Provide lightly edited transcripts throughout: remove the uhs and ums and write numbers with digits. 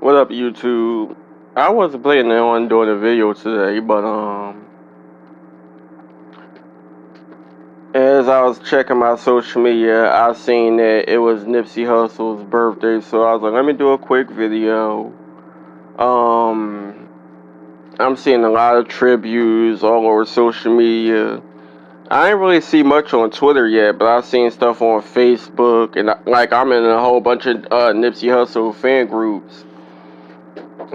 What up, YouTube? I wasn't planning on doing a video today, but as I was checking my social media, I seen that it was Nipsey Hussle's birthday, so I was like, let me do a quick video. Um, I'm seeing a lot of tributes all over social media. I ain't really see much on Twitter yet, but I've seen stuff on Facebook, and I'm in a whole bunch of Nipsey Hussle fan groups.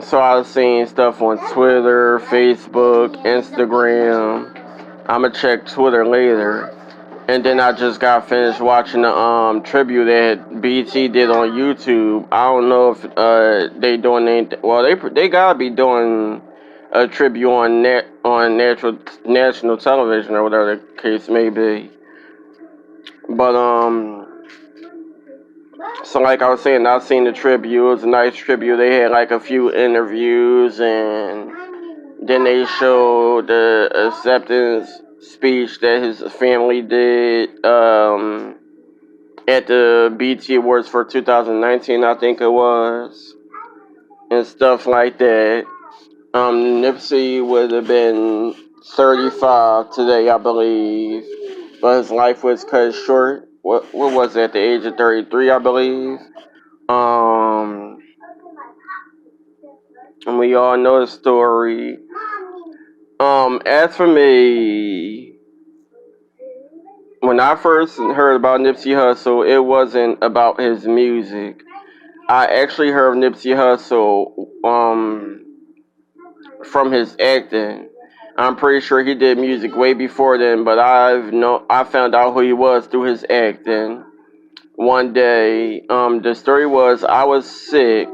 So I was seeing stuff on Twitter, Facebook, Instagram. I'ma check Twitter later. And then I just got finished watching the tribute that BT did on YouTube. I don't know if they doing anything. Well, they gotta be doing a tribute on national television or whatever the case may be. But so like I was saying, I seen the tribute. It was a nice tribute. They had like a few interviews, and then they showed the acceptance speech that his family did at the BT Awards for 2019, I think it was, and stuff like that. Nipsey would have been 35 today, I believe, but his life was cut short. What was it, at the age of 33, I believe? And we all know the story. As for me, when I first heard about Nipsey Hussle, it wasn't about his music. I actually heard of Nipsey Hussle from his acting. I'm pretty sure he did music way before then, but I found out who he was through his acting. One day, the story was I was sick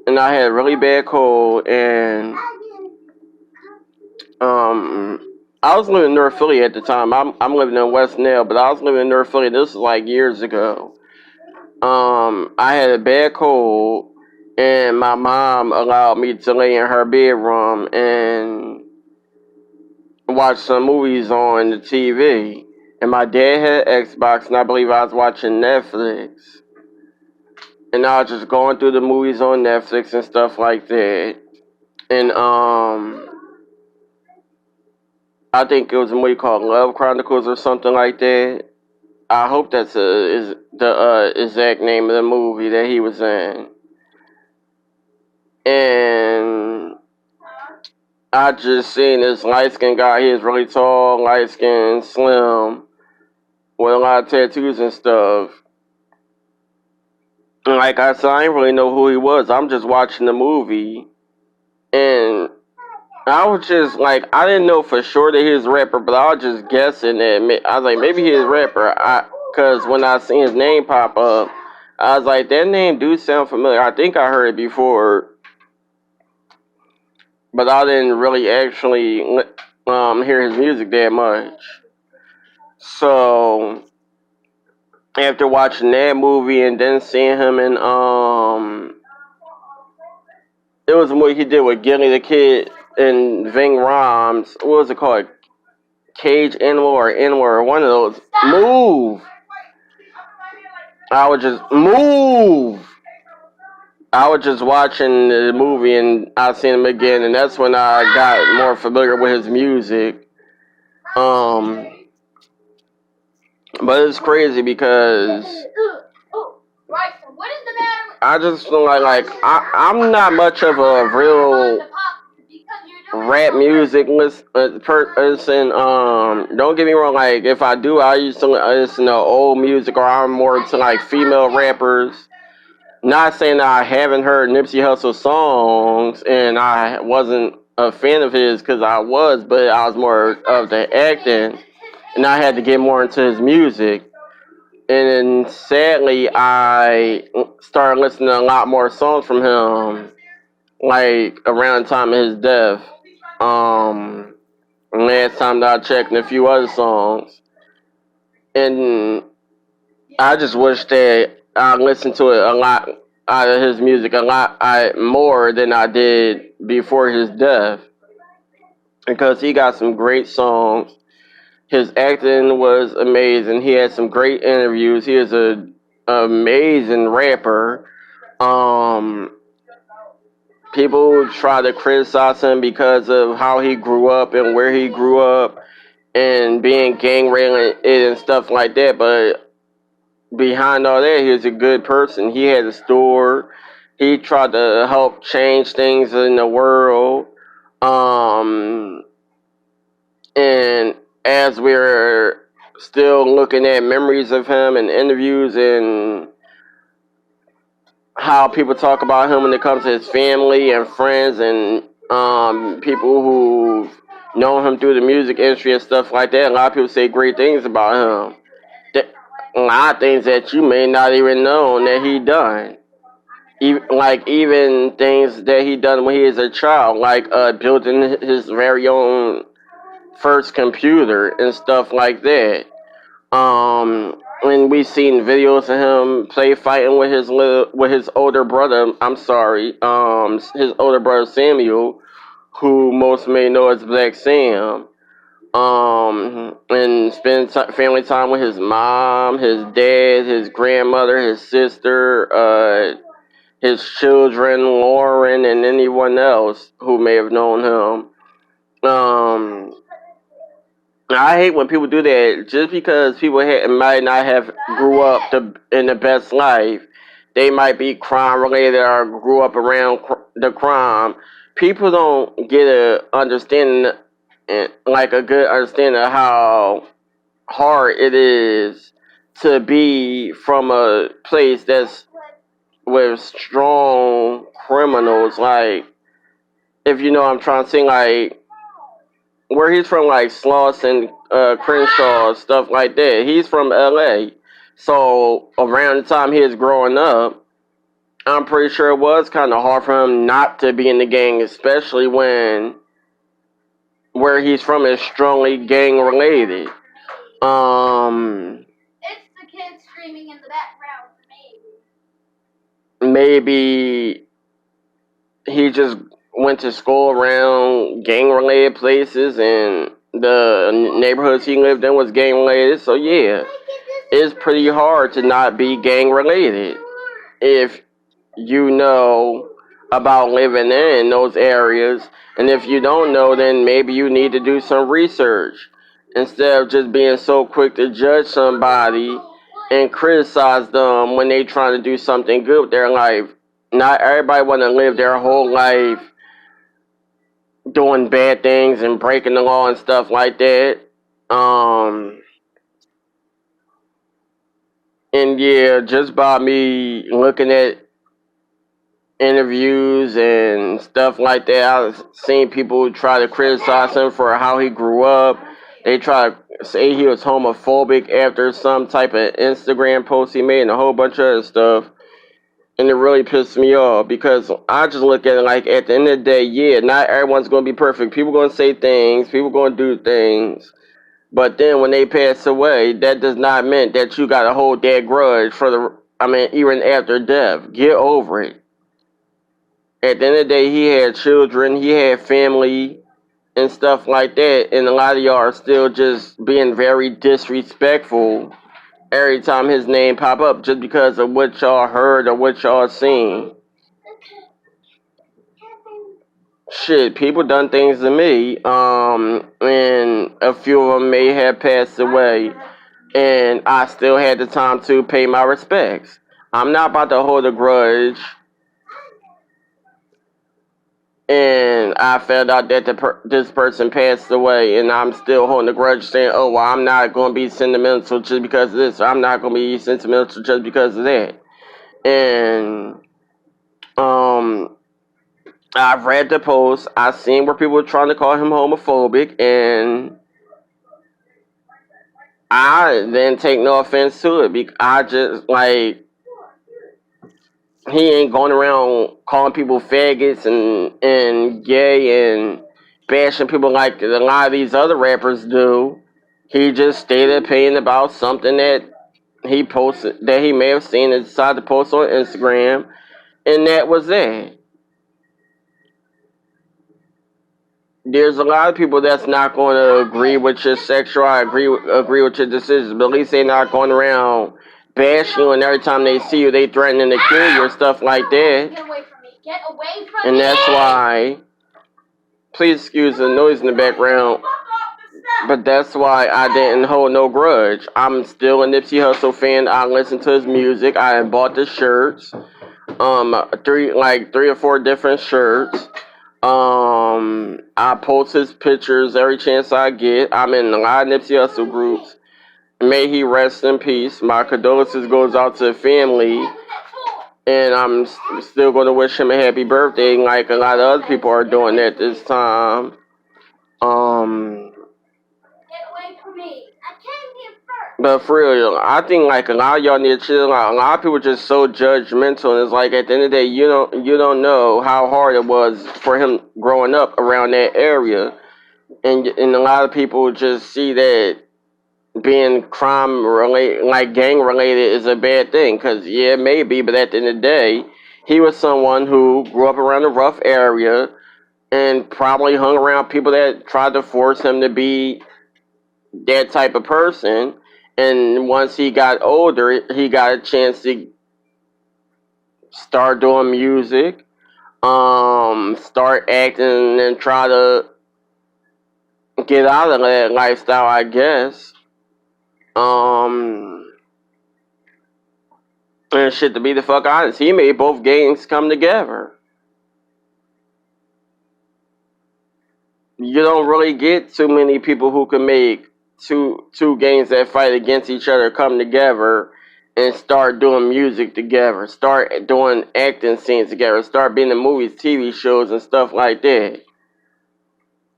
and I had a really bad cold, and I was living in North Philly at the time. I'm living in West Nile, but I was living in North Philly. This was like years ago. I had a bad cold, and my mom allowed me to lay in her bedroom and watch some movies on the TV. And my dad had Xbox, and I believe I was watching Netflix. And I was just going through the movies on Netflix and stuff like that. And I think it was a movie called Love Chronicles or something like that. I hope that's is the exact name of the movie that he was in. And I just seen this light skinned guy. He is really tall, light skinned, slim, with a lot of tattoos and stuff. And like I said, I didn't really know who he was. I'm just watching the movie. And I was just like, I didn't know for sure that he was a rapper, but I was just guessing that. I was like, maybe he is a rapper. Because when I seen his name pop up, I was like, that name do sound familiar. I think I heard it before, but I didn't really actually hear his music that much. So after watching that movie and then seeing him in it was a movie he did with Gilly the Kid and Ving Rhames. What was it called? Cage Animal or Animal or one of those. Move! I would just move! I was just watching the movie and I seen him again, and that's when I got more familiar with his music. But it's crazy because I just feel like I'm not much of a real rap music person. Don't get me wrong. Like if I do, I used to listen to old music, or I'm more to like female rappers. Not saying that I haven't heard Nipsey Hussle songs and I wasn't a fan of his, because I was, but I was more of the acting, and I had to get more into his music. And then sadly, I started listening to a lot more songs from him, like around the time of his death. Last time that I checked, and a few other songs, and I just wish that I listened to it a lot out of his music more than I did before his death, because he got some great songs. His acting was amazing. He had some great interviews. He is an amazing rapper. Um, People try to criticize him because of how he grew up and where he grew up and being gang related and stuff like that. But behind all that, he was a good person. He had a store. He tried to help change things in the world. Um, and as we're still looking at memories of him and interviews and how people talk about him when it comes to his family and friends and people who know him through the music industry and stuff like that. A lot of people say great things about him. A lot of things that you may not even know that he done. Even things that he done when he was a child, like building his very own first computer and stuff like that. When we seen videos of him play fighting with his older brother. I'm sorry, his older brother Samuel, who most may know as Black Sam. And spend family time with his mom, his dad, his grandmother, his sister, his children, Lauren, and anyone else who may have known him. I hate when people do that. Just because people might not have grew up in the best life, they might be crime related or grew up around the crime. People don't get a understanding, like a good understanding of how hard it is to be from a place that's with strong criminals. Like, if you know what I'm trying to say, like where he's from, like Slauson, Crenshaw, stuff like that. He's from LA. So around the time he was growing up, I'm pretty sure it was kind of hard for him not to be in the gang, especially when where he's from is strongly gang related. It's the kids screaming in the background, maybe he just went to school around gang related places and the neighborhoods he lived in was gang related. So yeah, it's pretty hard to not be gang related if you know about living in those areas. And if you don't know, then maybe you need to do some research instead of just being so quick to judge somebody and criticize them when they trying to do something good with their life. Not everybody want to live their whole life doing bad things and breaking the law and stuff like that. And yeah, just by me looking at interviews and stuff like that, I've seen people try to criticize him for how he grew up. They try to say he was homophobic after some type of Instagram post he made and a whole bunch of other stuff. And it really pissed me off because I just look at it like at the end of the day, yeah, not everyone's going to be perfect. People going to say things, people going to do things. But then when they pass away, that does not mean that you got to hold that grudge even after death. Get over it. At the end of the day, he had children, he had family, and stuff like that. And a lot of y'all are still just being very disrespectful every time his name pop up just because of what y'all heard or what y'all seen. Shit, people done things to me, and a few of them may have passed away, and I still had the time to pay my respects. I'm not about to hold a grudge, and I found out that this person passed away, and I'm still holding a grudge saying, oh, well, I'm not going to be sentimental just because of this, or I'm not going to be sentimental just because of that. And, I've read the post, I've seen where people were trying to call him homophobic, and I didn't take no offense to it because I just like he ain't going around calling people faggots and gay and bashing people like a lot of these other rappers do. He just stated opinion about something that he posted that he may have seen and decided to post on Instagram, and that was it. There's a lot of people that's not going to agree with your sexual, agree with your decisions, but at least they're not going around bash you, and every time they see you, they threatening to kill you or stuff like that. Get away from me. Get away from me. And that's why, please excuse the noise in the background, but that's why I didn't hold no grudge. I'm still a Nipsey Hussle fan. I listen to his music. I bought the shirts, three or four different shirts. I post his pictures every chance I get. I'm in a lot of Nipsey Hussle groups. May he rest in peace. My condolences goes out to the family. And I'm still going to wish him a happy birthday, like a lot of other people are doing at this time. Get away from me. I came here first. But for real, I think like a lot of y'all need to chill out. A lot of people are just so judgmental, and it's like at the end of the day, you don't know how hard it was for him growing up around that area, and a lot of people just see that being crime related, like gang related, is a bad thing. Because yeah, maybe, but at the end of the day, he was someone who grew up around a rough area and probably hung around people that tried to force him to be that type of person. And once he got older, he got a chance to start doing music, start acting, and try to get out of that lifestyle, I guess. And shit, to be the fuck honest, he made both gangs come together. You don't really get too many people who can make two gangs that fight against each other come together and start doing music together, start doing acting scenes together, start being in movies, TV shows, and stuff like that.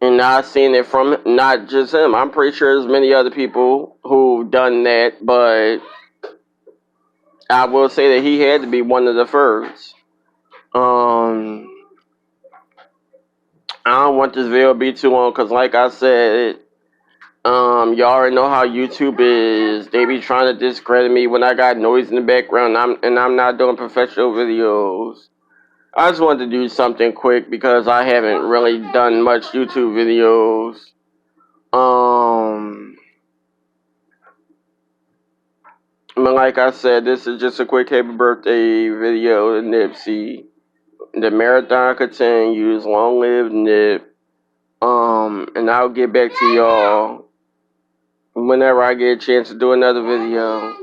And I've seen it from not just him. I'm pretty sure there's many other people who've done that, but I will say that he had to be one of the first. I don't want this video to be too long because, like I said, y'all already know how YouTube is. They be trying to discredit me when I got noise in the background, and I'm not doing professional videos. I just wanted to do something quick because I haven't really done much YouTube videos. But like I said, this is just a quick happy birthday video to Nipsey. The marathon continues. Long live Nip. And I'll get back to y'all whenever I get a chance to do another video.